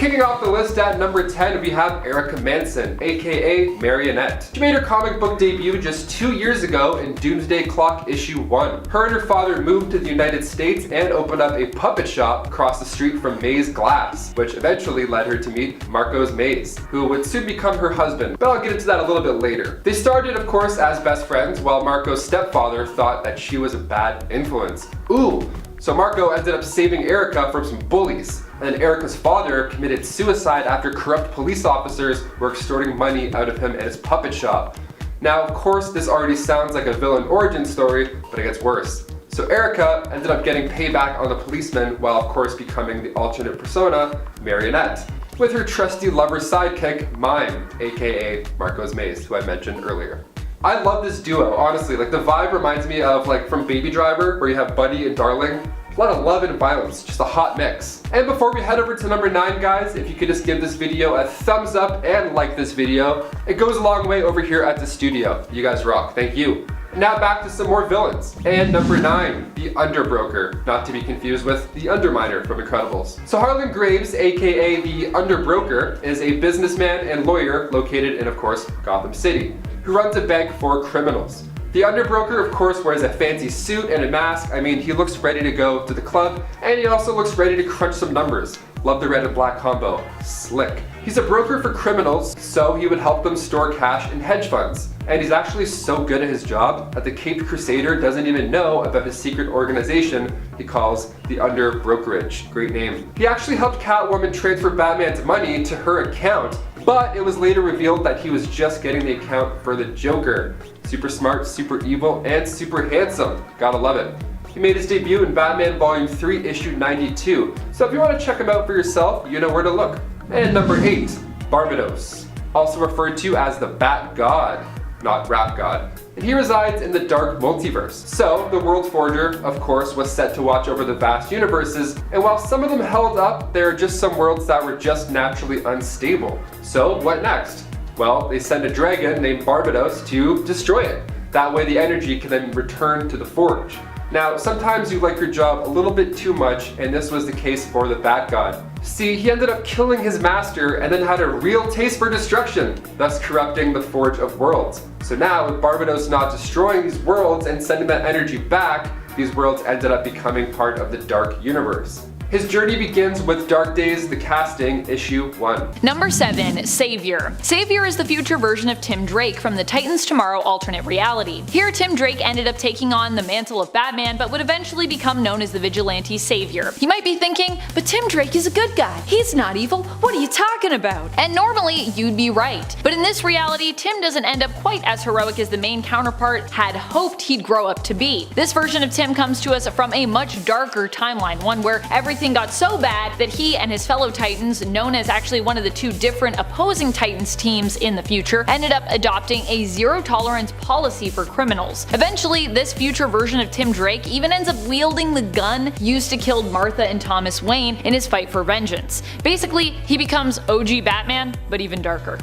kicking off the list at number 10, we have Erica Manson, aka Marionette. She made her comic book debut just 2 years ago in Doomsday Clock issue 1. Her and her father moved to the United States and opened up a puppet shop across the street from Maze Glass, which eventually led her to meet Marcos Maze, who would soon become her husband, but I'll get into that a little bit later. They started, of course, as best friends, while Marco's stepfather thought that she was a bad influence. Ooh! So Marco ended up saving Erica from some bullies, and then Erica's father committed suicide after corrupt police officers were extorting money out of him at his puppet shop. Now, of course, this already sounds like a villain origin story, but it gets worse. So Erica ended up getting payback on the policeman while, of course, becoming the alternate persona, Marionette, with her trusty lover sidekick, Mime, aka Marcos Maze, who I mentioned earlier. I love this duo, honestly. Like, the vibe reminds me of, like, from Baby Driver, where you have Buddy and Darling. A lot of love and violence, just a hot mix. And before we head over to number 9, guys, if you could just give this video a thumbs up and like this video, it goes a long way over here at the studio. You guys rock, thank you. Now back to some more villains. And number 9, the Underbroker, not to be confused with the Underminer from Incredibles. So Harlan Graves, aka the Underbroker, is a businessman and lawyer located in, of course, Gotham City, who runs a bank for criminals. The Underbroker, of course, wears a fancy suit and a mask. I mean, he looks ready to go to the club, and he also looks ready to crunch some numbers. Love the red and black combo. Slick. He's a broker for criminals, so he would help them store cash in hedge funds. And he's actually so good at his job that the Caped Crusader doesn't even know about his secret organization he calls the Underbrokerage. Great name. He actually helped Catwoman transfer Batman's money to her account, but it was later revealed that he was just getting the account for the Joker. Super smart, super evil, and super handsome. Gotta love it. He made his debut in Batman Volume 3, issue 92. So if you want to check him out for yourself, you know where to look. And number 8, Barbados, also referred to as the Bat God, not Rap God. And he resides in the dark multiverse. So the World Forger, of course, was set to watch over the vast universes, and while some of them held up, there are just some worlds that were just naturally unstable. So what next? Well, they send a dragon named Barbados to destroy it. That way the energy can then return to the Forge. Now, sometimes you like your job a little bit too much, and this was the case for the Bat God. See, he ended up killing his master and then had a real taste for destruction, thus corrupting the Forge of Worlds. So now, with Barbados not destroying these worlds and sending that energy back, these worlds ended up becoming part of the Dark Universe. His journey begins with Dark Days, the Casting, issue 1. Number 7, Savior. Savior is the future version of Tim Drake from the Titans Tomorrow alternate reality. Here, Tim Drake ended up taking on the mantle of Batman, but would eventually become known as the Vigilante Savior. You might be thinking, but Tim Drake is a good guy. He's not evil. What are you talking about? And normally, you'd be right. But in this reality, Tim doesn't end up quite as heroic as the main counterpart had hoped he'd grow up to be. This version of Tim comes to us from a much darker timeline, one where everything got so bad that he and his fellow Titans, known as actually one of the 2 different opposing Titans teams in the future, ended up adopting a zero-tolerance policy for criminals. Eventually, this future version of Tim Drake even ends up wielding the gun used to kill Martha and Thomas Wayne in his fight for vengeance. Basically, he becomes OG Batman, but even darker.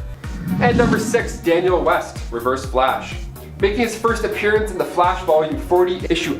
And number 6, Daniel West, Reverse Flash. Making his first appearance in the Flash Volume 40, issue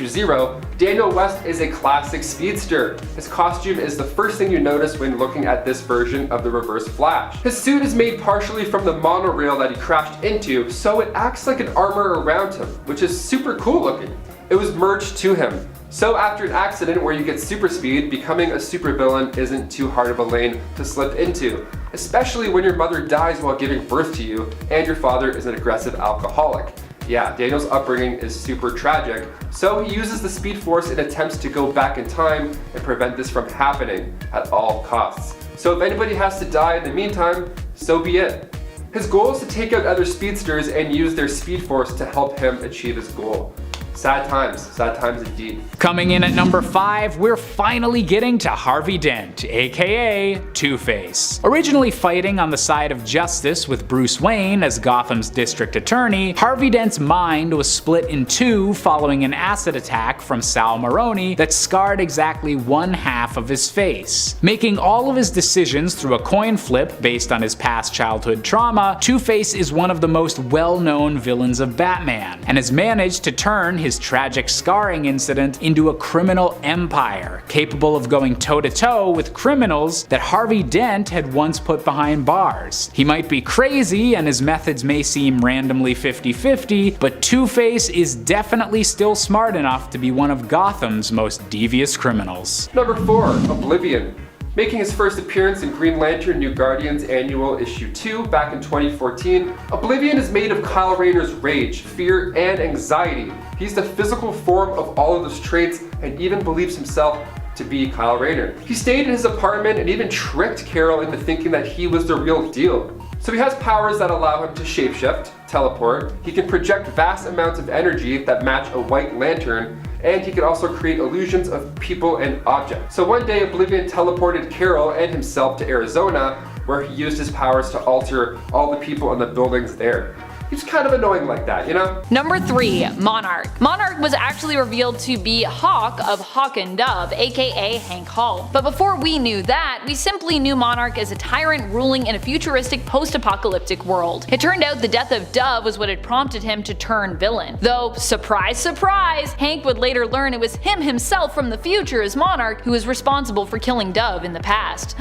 0, Daniel West is a classic speedster. His costume is the first thing you notice when looking at this version of the Reverse Flash. His suit is made partially from the monorail that he crashed into, so it acts like an armor around him, which is super cool looking. It was merged to him. So after an accident where you get super speed, becoming a supervillain isn't too hard of a lane to slip into, especially when your mother dies while giving birth to you and your father is an aggressive alcoholic. Yeah, Daniel's upbringing is super tragic, so he uses the Speed Force in attempts to go back in time and prevent this from happening at all costs. So if anybody has to die in the meantime, so be it. His goal is to take out other speedsters and use their Speed Force to help him achieve his goal. Sad times indeed. Coming in at number 5, we're finally getting to Harvey Dent, aka Two-Face. Originally fighting on the side of justice with Bruce Wayne as Gotham's district attorney, Harvey Dent's mind was split in 2 following an acid attack from Sal Maroni that scarred exactly 1/2 of his face. Making all of his decisions through a coin flip based on his past childhood trauma, Two-Face is one of the most well-known villains of Batman, and has managed to turn his tragic scarring incident into a criminal empire, capable of going toe-to-toe with criminals that Harvey Dent had once put behind bars. He might be crazy and his methods may seem randomly 50-50, but Two-Face is definitely still smart enough to be one of Gotham's most devious criminals. Number 4. Oblivion. Making his first appearance in Green Lantern New Guardians Annual Issue 2 back in 2014, Oblivion is made of Kyle Rayner's rage, fear, and anxiety. He's the physical form of all of those traits and even believes himself to be Kyle Rayner. He stayed in his apartment and even tricked Carol into thinking that he was the real deal. So he has powers that allow him to shapeshift, teleport, he can project vast amounts of energy that match a white lantern, and he can also create illusions of people and objects. So one day Oblivion teleported Carol and himself to Arizona, where he used his powers to alter all the people in the buildings there. He's kind of annoying like that, you know? Number 3. Monarch. Monarch was actually revealed to be Hawk of Hawk and Dove, aka Hank Hall. But before we knew that, we simply knew Monarch as a tyrant ruling in a futuristic post-apocalyptic world. It turned out the death of Dove was what had prompted him to turn villain. Though, surprise surprise, Hank would later learn it was him himself from the future as Monarch who was responsible for killing Dove in the past.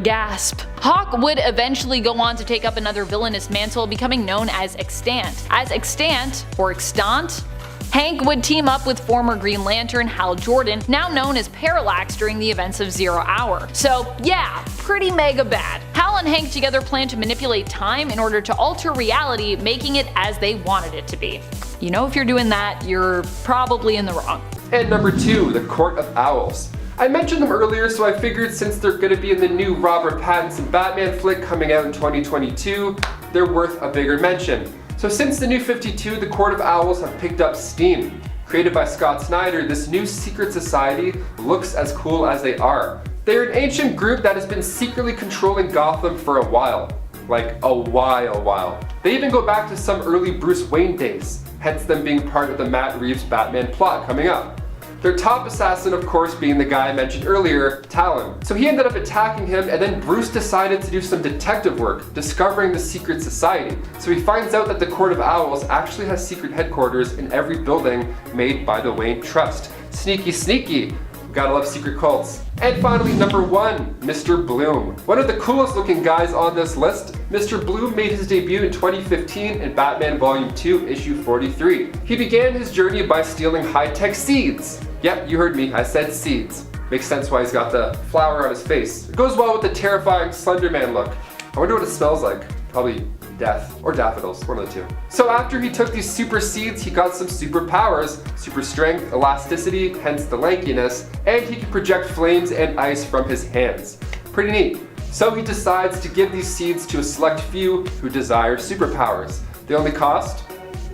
Gasp. Hawk would eventually go on to take up another villainous mantle, becoming known as Extant. As Extant, or Extant, Hank would team up with former Green Lantern Hal Jordan, now known as Parallax, during the events of Zero Hour. So yeah, pretty mega bad. Hal and Hank together planned to manipulate time in order to alter reality, making it as they wanted it to be. You know, if you're doing that, you're probably in the wrong. And number 2, the Court of Owls. I mentioned them earlier, so I figured since they're going to be in the new Robert Pattinson Batman flick coming out in 2022, they're worth a bigger mention. So since the New 52, the Court of Owls have picked up steam. Created by Scott Snyder, this new secret society looks as cool as they are. They're an ancient group that has been secretly controlling Gotham for a while. Like a while. They even go back to some early Bruce Wayne days, hence them being part of the Matt Reeves Batman plot coming up. Their top assassin, of course, being the guy I mentioned earlier, Talon. So he ended up attacking him, and then Bruce decided to do some detective work, discovering the secret society. So he finds out that the Court of Owls actually has secret headquarters in every building made by the Wayne Trust. Sneaky, sneaky. Gotta love secret cults. And finally, number 1, Mr. Bloom. One of the coolest looking guys on this list, Mr. Bloom made his debut in 2015 in Batman Volume 2, Issue 43. He began his journey by stealing high-tech seeds. Yep, you heard me, I said seeds. Makes sense why he's got the flower on his face. It goes well with the terrifying Slender Man look. I wonder what it smells like. Probably death or daffodils, one of the two. So after he took these super seeds, he got some superpowers, super strength, elasticity, hence the lankiness, and he can project flames and ice from his hands. Pretty neat. So he decides to give these seeds to a select few who desire superpowers. The only cost?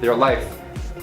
Their life.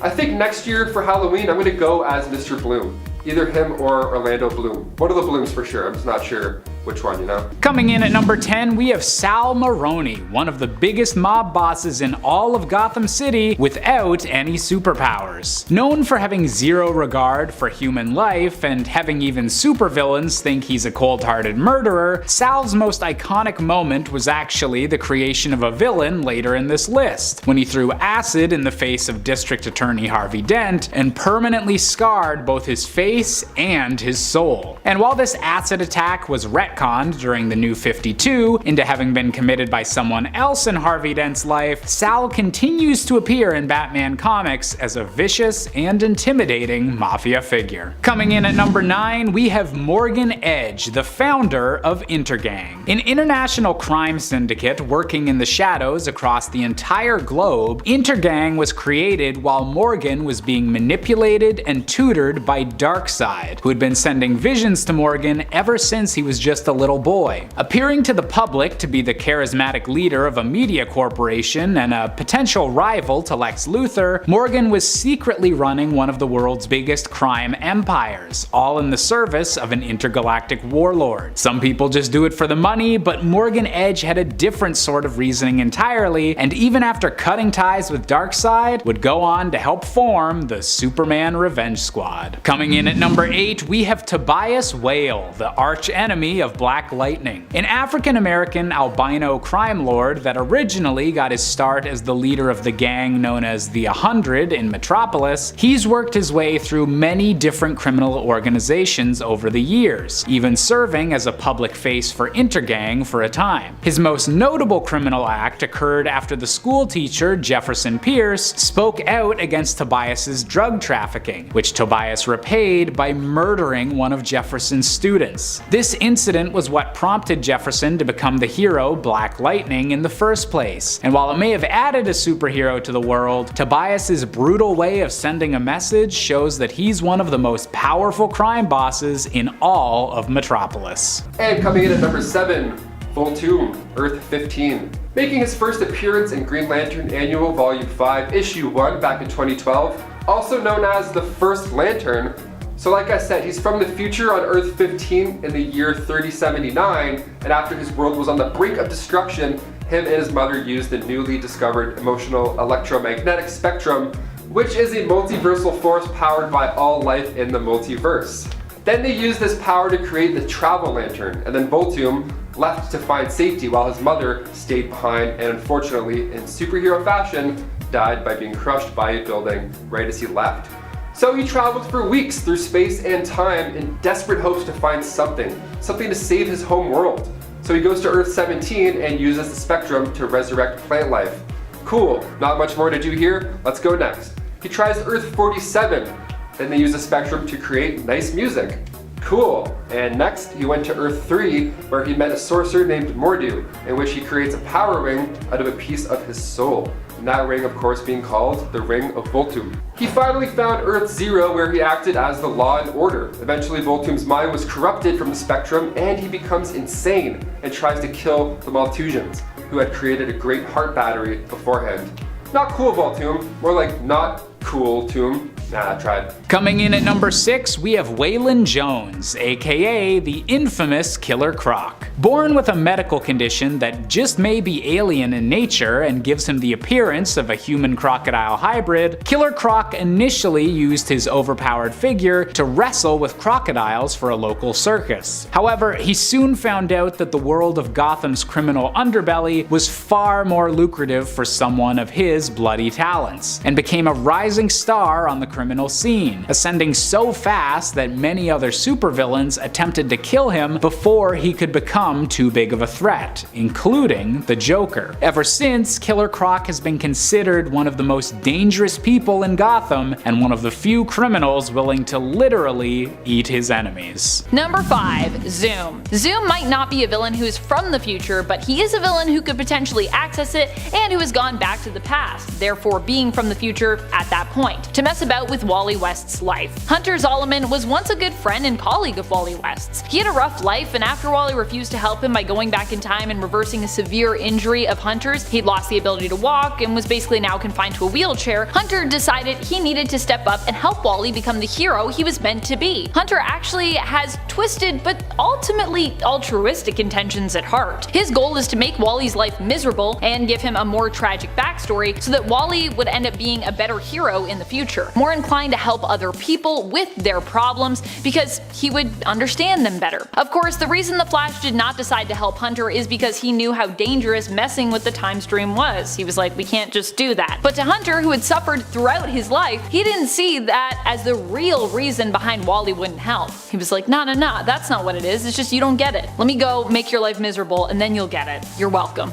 I think next year for Halloween I'm gonna go as Mr. Bloom. Either him or Orlando Bloom. One of the Blooms for sure, I'm just not sure which one, you know? Coming in at number 10, we have Sal Maroni, one of the biggest mob bosses in all of Gotham City without any superpowers. Known for having zero regard for human life and having even supervillains think he's a cold-hearted murderer, Sal's most iconic moment was actually the creation of a villain later in this list, when he threw acid in the face of District Attorney Harvey Dent and permanently scarred both his face and his soul. And while this acid attack was retconned during the New 52 into having been committed by someone else in Harvey Dent's life, Sal continues to appear in Batman comics as a vicious and intimidating mafia figure. Coming in at number 9, we have Morgan Edge, the founder of Intergang. An international crime syndicate working in the shadows across the entire globe, Intergang was created while Morgan was being manipulated and tutored by Darkseid, who had been sending visions to Morgan ever since he was just a little boy. Appearing to the public to be the charismatic leader of a media corporation and a potential rival to Lex Luthor, Morgan was secretly running one of the world's biggest crime empires, all in the service of an intergalactic warlord. Some people just do it for the money, but Morgan Edge had a different sort of reasoning entirely, and even after cutting ties with Darkseid, would go on to help form the Superman Revenge Squad. Coming in at at number 8, we have Tobias Whale, the arch enemy of Black Lightning. An African-American albino crime lord that originally got his start as the leader of the gang known as the 100 in Metropolis, he's worked his way through many different criminal organizations over the years, even serving as a public face for Intergang for a time. His most notable criminal act occurred after the school teacher, Jefferson Pierce, spoke out against Tobias's drug trafficking, which Tobias repaid by murdering one of Jefferson's students. This incident was what prompted Jefferson to become the hero Black Lightning in the first place, and while it may have added a superhero to the world, Tobias's brutal way of sending a message shows that he's one of the most powerful crime bosses in all of Metropolis. And coming in at number 7, Voltoom, Earth 15. Making his first appearance in Green Lantern Annual Volume 5, Issue 1 back in 2012, also known as the First Lantern. So like I said, he's from the future on Earth 15 in the year 3079, and after his world was on the brink of destruction, him and his mother used the newly discovered emotional electromagnetic spectrum, which is a multiversal force powered by all life in the multiverse. Then they used this power to create the Travel Lantern, and then Voltoom left to find safety while his mother stayed behind and unfortunately, in superhero fashion, died by being crushed by a building right as he left. So he traveled for weeks through space and time in desperate hopes to find something to save his home world. So he goes to Earth 17 and uses the spectrum to resurrect plant life. Cool, not much more to do here, let's go next. He tries Earth 47, then they use the spectrum to create nice music. Cool. And next, he went to Earth 3, where he met a sorcerer named Mordu, in which he creates a power ring out of a piece of his soul. And that ring, of course, being called the Ring of Voltoom. He finally found Earth 0, where he acted as the law and order. Eventually, Voltoom's mind was corrupted from the spectrum, and he becomes insane and tries to kill the Malthusians, who had created a great heart battery beforehand. Not cool, Voltoom. More like not cool, Toom. Nah, I tried. Coming in at number 6, we have Waylon Jones, aka the infamous Killer Croc. Born with a medical condition that just may be alien in nature and gives him the appearance of a human-crocodile hybrid, Killer Croc initially used his overpowered figure to wrestle with crocodiles for a local circus. However, he soon found out that the world of Gotham's criminal underbelly was far more lucrative for someone of his bloody talents, and became a rising star on the criminal scene, ascending so fast that many other supervillains attempted to kill him before he could become too big of a threat, including the Joker. Ever since, Killer Croc has been considered one of the most dangerous people in Gotham and one of the few criminals willing to literally eat his enemies. Number 5, Zoom. Zoom might not be a villain who is from the future, but he is a villain who could potentially access it and who has gone back to the past, therefore being from the future at that point, to mess about with Wally West's life. Hunter Zolomon was once a good friend and colleague of Wally West's. He had a rough life, and after Wally refused to help him by going back in time and reversing a severe injury of Hunter's, he'd lost the ability to walk and was basically now confined to a wheelchair. Hunter decided he needed to step up and help Wally become the hero he was meant to be. Hunter actually has twisted but ultimately altruistic intentions at heart. His goal is to make Wally's life miserable and give him a more tragic backstory so that Wally would end up being a better hero in the future, more inclined to help other people with their problems because he would understand them better. Of course, the reason the Flash did not decide to help Hunter is because he knew how dangerous messing with the time stream was. He was like, we can't just do that. But to Hunter, who had suffered throughout his life, he didn't see that as the real reason behind Wally wouldn't help. He was like, nah, that's not what it is, it's just you don't get it. Let me go make your life miserable and then you'll get it. You're welcome.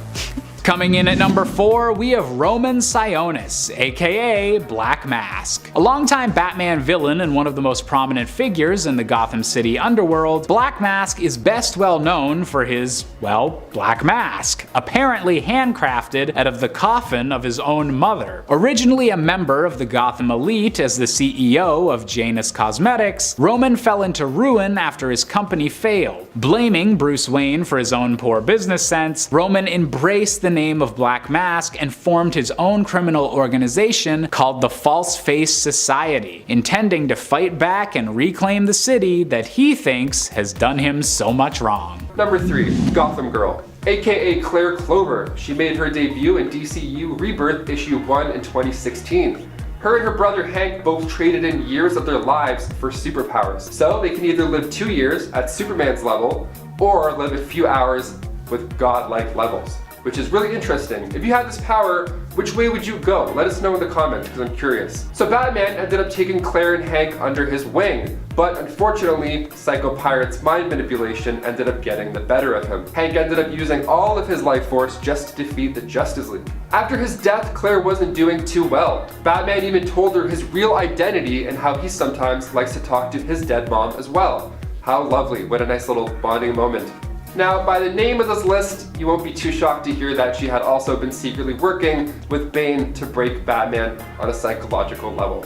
Coming in at number 4, we have Roman Sionis, aka Black Mask. A longtime Batman villain and one of the most prominent figures in the Gotham City underworld, Black Mask is best well known for his, well, black mask, apparently handcrafted out of the coffin of his own mother. Originally a member of the Gotham elite as the CEO of Janus Cosmetics, Roman fell into ruin after his company failed. Blaming Bruce Wayne for his own poor business sense, Roman embraced the name of Black Mask and formed his own criminal organization called the False Face Society, intending to fight back and reclaim the city that he thinks has done him so much wrong. Number 3, Gotham Girl, aka Claire Clover. She made her debut in DCU Rebirth issue 1 in 2016. Her and her brother Hank both traded in years of their lives for superpowers. So they can either live 2 years at Superman's level, or live a few hours with godlike levels, which is really interesting. If you had this power, which way would you go? Let us know in the comments, because I'm curious. So Batman ended up taking Claire and Hank under his wing, but unfortunately, Psycho Pirate's mind manipulation ended up getting the better of him. Hank ended up using all of his life force just to defeat the Justice League. After his death, Claire wasn't doing too well. Batman even told her his real identity and how he sometimes likes to talk to his dead mom as well. How lovely, what a nice little bonding moment. Now, by the name of this list, you won't be too shocked to hear that she had also been secretly working with Bane to break Batman on a psychological level.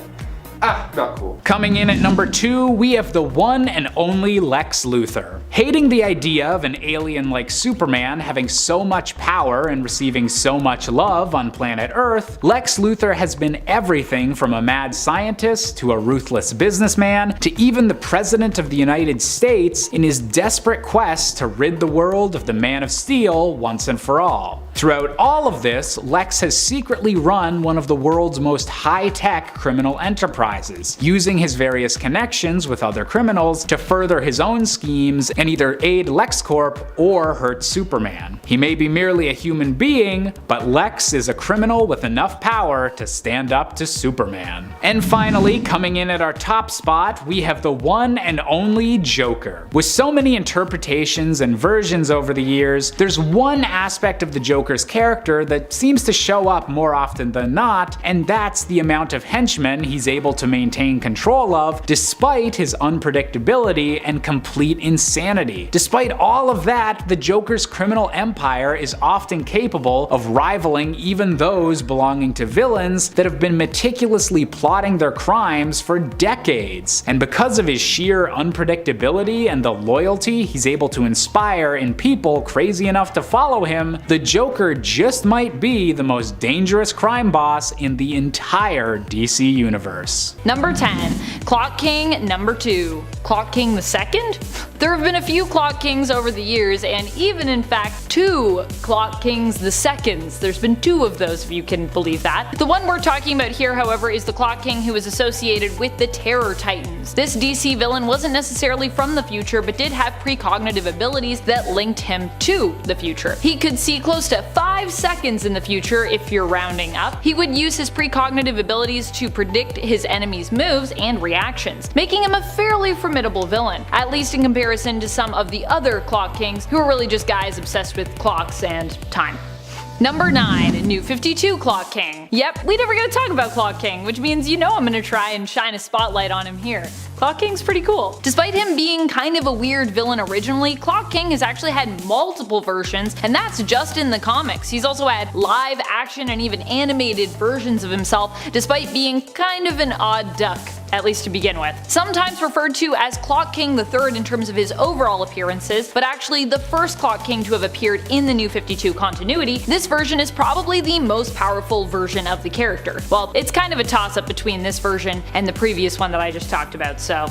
Not cool. Coming in at number 2, we have the one and only Lex Luthor. Hating the idea of an alien like Superman having so much power and receiving so much love on planet Earth, Lex Luthor has been everything from a mad scientist to a ruthless businessman to even the President of the United States in his desperate quest to rid the world of the Man of Steel once and for all. Throughout all of this, Lex has secretly run one of the world's most high-tech criminal enterprises, using his various connections with other criminals to further his own schemes and either aid LexCorp or hurt Superman. He may be merely a human being, but Lex is a criminal with enough power to stand up to Superman. And finally, coming in at our top spot, we have the one and only Joker. With so many interpretations and versions over the years, there's one aspect of the Joker's character that seems to show up more often than not, and that's the amount of henchmen he's able to maintain control of despite his unpredictability and complete insanity. Despite all of that, the Joker's criminal empire is often capable of rivaling even those belonging to villains that have been meticulously plotting their crimes for decades. And because of his sheer unpredictability and the loyalty he's able to inspire in people crazy enough to follow him, the Joker just might be the most dangerous crime boss in the entire DC universe. Number 10. Clock King number 2. Clock King the Second? There have been a few Clock Kings over the years, and even in fact 2 Clock Kings the Seconds. There's been 2 of those, if you can believe that. The one we're talking about here, however, is the Clock King who is associated with the Terror Titans. This DC villain wasn't necessarily from the future, but did have precognitive abilities that linked him to the future. He could see close to 5 seconds in the future if you're rounding up. He would use his precognitive abilities to predict his enemies' moves and reactions, making him a fairly formidable villain, at least in comparison to some of the other Clock Kings who are really just guys obsessed with clocks and time. Number 9. New 52 Clock King. Yep, we never get to talk about Clock King, which means you know I'm gonna try and shine a spotlight on him here. Clock King's pretty cool. Despite him being kind of a weird villain originally, Clock King has actually had multiple versions, and that's just in the comics. He's also had live action and even animated versions of himself, despite being kind of an odd duck, at least to begin with. Sometimes referred to as Clock King III in terms of his overall appearances, but actually the first Clock King to have appeared in the New 52 continuity, this version is probably the most powerful version of the character. Well, it's kind of a toss-up between this version and the previous one that I just talked about, so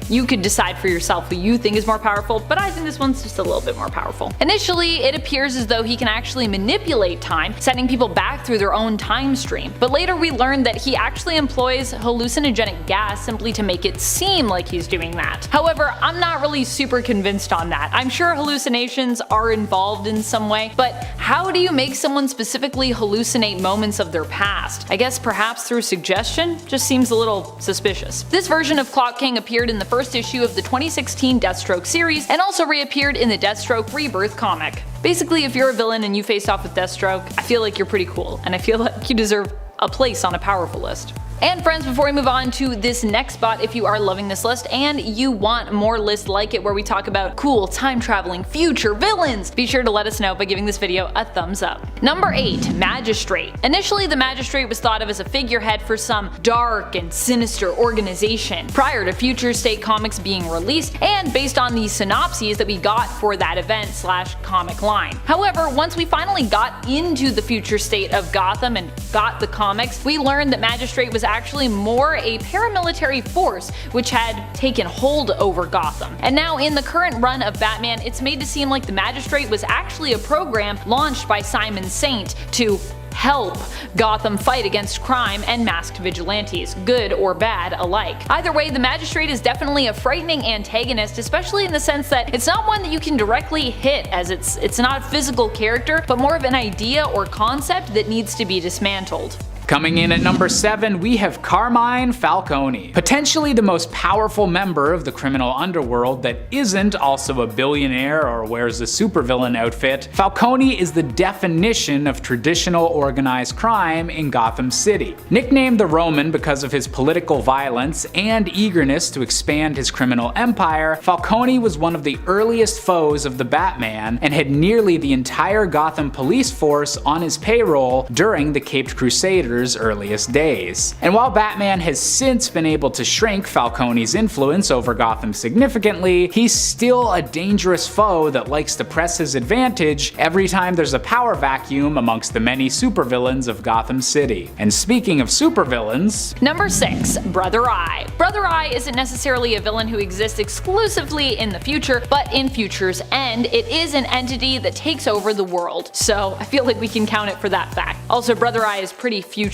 you could decide for yourself who you think is more powerful, but I think this one's just a little bit more powerful. Initially, it appears as though he can actually manipulate time, sending people back through their own time stream. But later we learned that he actually employs hallucinogenic gas simply to make it seem like he's doing that. However, I'm not really super convinced on that. I'm sure hallucinations are involved in some way, but how do you make someone specifically hallucinate moments of their past? I guess perhaps through suggestion? Just seems a little suspicious. This version of Clock King appeared in the first issue of the 2016 Deathstroke series, and also reappeared in the Deathstroke Rebirth comic. Basically, if you're a villain and you face off with Deathstroke, I feel like you're pretty cool, and I feel like you deserve a place on a powerful list. And friends, before we move on to this next spot, if you are loving this list and you want more lists like it where we talk about cool time-traveling future villains, be sure to let us know by giving this video a thumbs up. Number 8. Magistrate. Initially, the Magistrate was thought of as a figurehead for some dark and sinister organization prior to Future State comics being released, and based on the synopses that we got for that event/comic line. However, once we finally got into the Future State of Gotham and got the comics, we learned that Magistrate was actually more a paramilitary force which had taken hold over Gotham. And now in the current run of Batman, it's made to seem like the Magistrate was actually a program launched by Simon Saint to help Gotham fight against crime and masked vigilantes, good or bad alike. Either way, the Magistrate is definitely a frightening antagonist, especially in the sense that it's not one that you can directly hit, as it's not a physical character, but more of an idea or concept that needs to be dismantled. Coming in at number 7, we have Carmine Falcone. Potentially the most powerful member of the criminal underworld that isn't also a billionaire or wears a supervillain outfit, Falcone is the definition of traditional organized crime in Gotham City. Nicknamed the Roman because of his political violence and eagerness to expand his criminal empire, Falcone was one of the earliest foes of the Batman and had nearly the entire Gotham police force on his payroll during the Caped Crusaders' earliest days. And while Batman has since been able to shrink Falcone's influence over Gotham significantly, he's still a dangerous foe that likes to press his advantage every time there's a power vacuum amongst the many supervillains of Gotham City. And speaking of supervillains, number 6, Brother Eye. Brother Eye isn't necessarily a villain who exists exclusively in the future, but in Future's End, it is an entity that takes over the world. So I feel like we can count it for that fact. Also, Brother Eye is pretty future-y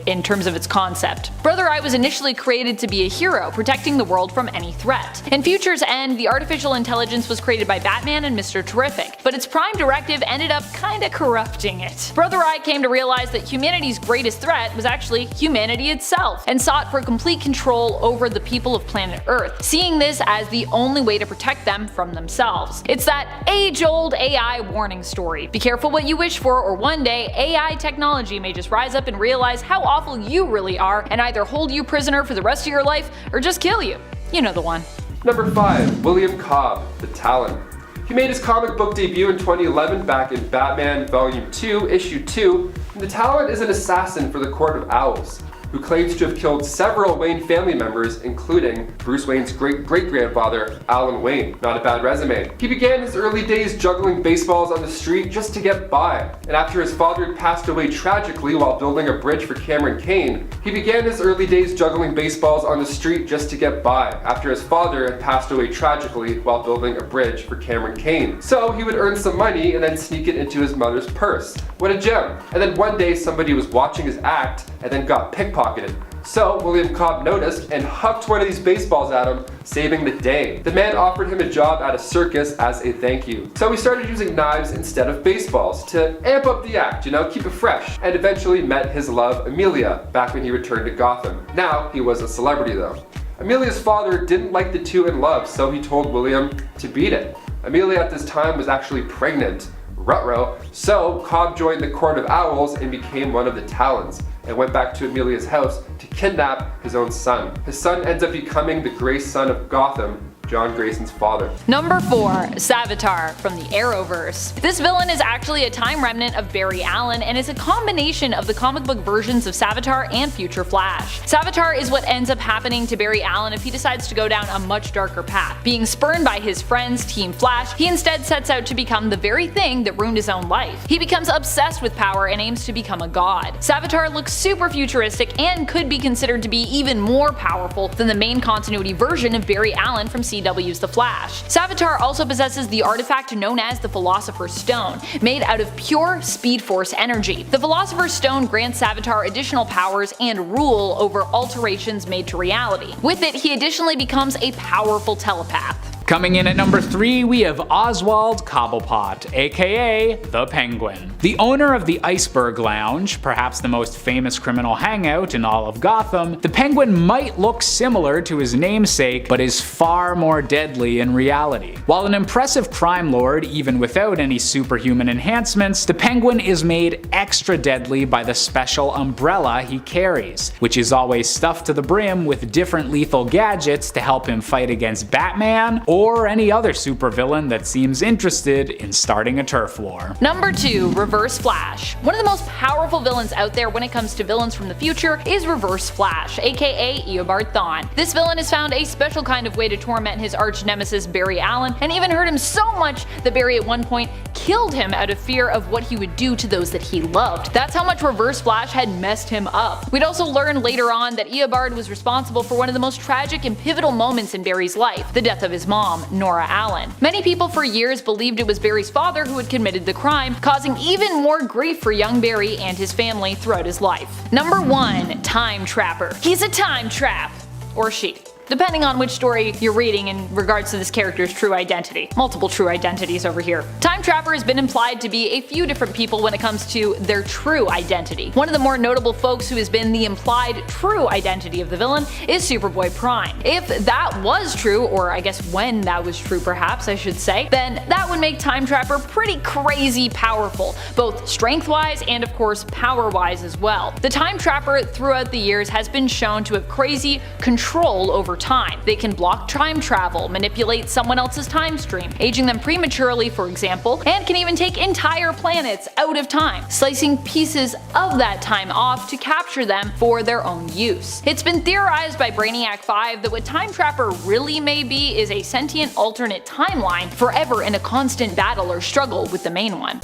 in terms of its concept. Brother Eye was initially created to be a hero, protecting the world from any threat. In Future's End, the artificial intelligence was created by Batman and Mr. Terrific, but its prime directive ended up kinda corrupting it. Brother Eye came to realize that humanity's greatest threat was actually humanity itself, and sought for complete control over the people of planet Earth, seeing this as the only way to protect them from themselves. It's that age-old AI warning story. Be careful what you wish for, or one day AI technology may just rise up and realize how awful you really are and either hold you prisoner for the rest of your life or just kill you. You know the one. Number 5, William Cobb, the Talon. He made his comic book debut in 2011 back in Batman Volume 2, Issue 2, and the Talon is an assassin for the Court of Owls, who claims to have killed several Wayne family members, including Bruce Wayne's great-great-grandfather, Alan Wayne. Not a bad resume. He began his early days juggling baseballs on the street just to get by, and after his father had passed away tragically while building a bridge for Cameron Kane, he began his early days juggling baseballs on the street just to get by, after his father had passed away tragically while building a bridge for Cameron Kane. So he would earn some money and then sneak it into his mother's purse. What a gem. And then one day somebody was watching his act and then got pickpocketed. So William Cobb noticed and hucked one of these baseballs at him, saving the day. The man offered him a job at a circus as a thank you. So he started using knives instead of baseballs to amp up the act, keep it fresh, and eventually met his love Amelia back when he returned to Gotham. Now he was a celebrity though. Amelia's father didn't like the two in love, so he told William to beat it. Amelia at this time was actually pregnant. Ruh-roh. So Cobb joined the Court of Owls and became one of the Talons, and went back to Amelia's house to kidnap his own son. His son ends up becoming the Gray Son of Gotham, John Grayson's father. Number 4, Savitar from the Arrowverse. This villain is actually a time remnant of Barry Allen and is a combination of the comic book versions of Savitar and Future Flash. Savitar is what ends up happening to Barry Allen if he decides to go down a much darker path. Being spurned by his friends, Team Flash, he instead sets out to become the very thing that ruined his own life. He becomes obsessed with power and aims to become a god. Savitar looks super futuristic and could be considered to be even more powerful than the main continuity version of Barry Allen from CW's The Flash. Savitar also possesses the artifact known as the Philosopher's Stone, made out of pure Speed Force energy. The Philosopher's Stone grants Savitar additional powers and rule over alterations made to reality. With it, he additionally becomes a powerful telepath. Coming in at number 3, we have Oswald Cobblepot, aka the Penguin. The owner of the Iceberg Lounge, perhaps the most famous criminal hangout in all of Gotham, the Penguin might look similar to his namesake, but is far more deadly in reality. While an impressive crime lord even without any superhuman enhancements, the Penguin is made extra deadly by the special umbrella he carries, which is always stuffed to the brim with different lethal gadgets to help him fight against Batman or any other supervillain that seems interested in starting a turf war. Number 2, Reverse Flash. One of the most powerful villains out there when it comes to villains from the future is Reverse Flash, aka Eobard Thawne. This villain has found a special kind of way to torment his arch nemesis Barry Allen, and even hurt him so much that Barry at one point killed him out of fear of what he would do to those that he loved. That's how much Reverse Flash had messed him up. We'd also learn later on that Eobard was responsible for one of the most tragic and pivotal moments in Barry's life, the death of his mom. mom, Nora Allen. Many people for years believed it was Barry's father who had committed the crime, causing even more grief for young Barry and his family throughout his life. Number 1. Time Trapper. He's a time trap. Or she, depending on which story you're reading in regards to this character's true identity. Multiple true identities over here. Time Trapper has been implied to be a few different people when it comes to their true identity. One of the more notable folks who has been the implied true identity of the villain is Superboy Prime. If that was true, or I guess when that was true perhaps I should say, then that would make Time Trapper pretty crazy powerful, both strength-wise and of course power-wise as well. The Time Trapper throughout the years has been shown to have crazy control over time. They can block time travel, manipulate someone else's time stream, aging them prematurely for example, and can even take entire planets out of time, slicing pieces of that time off to capture them for their own use. It's been theorized by Brainiac 5 that what Time Trapper really may be is a sentient alternate timeline, forever in a constant battle or struggle with the main one.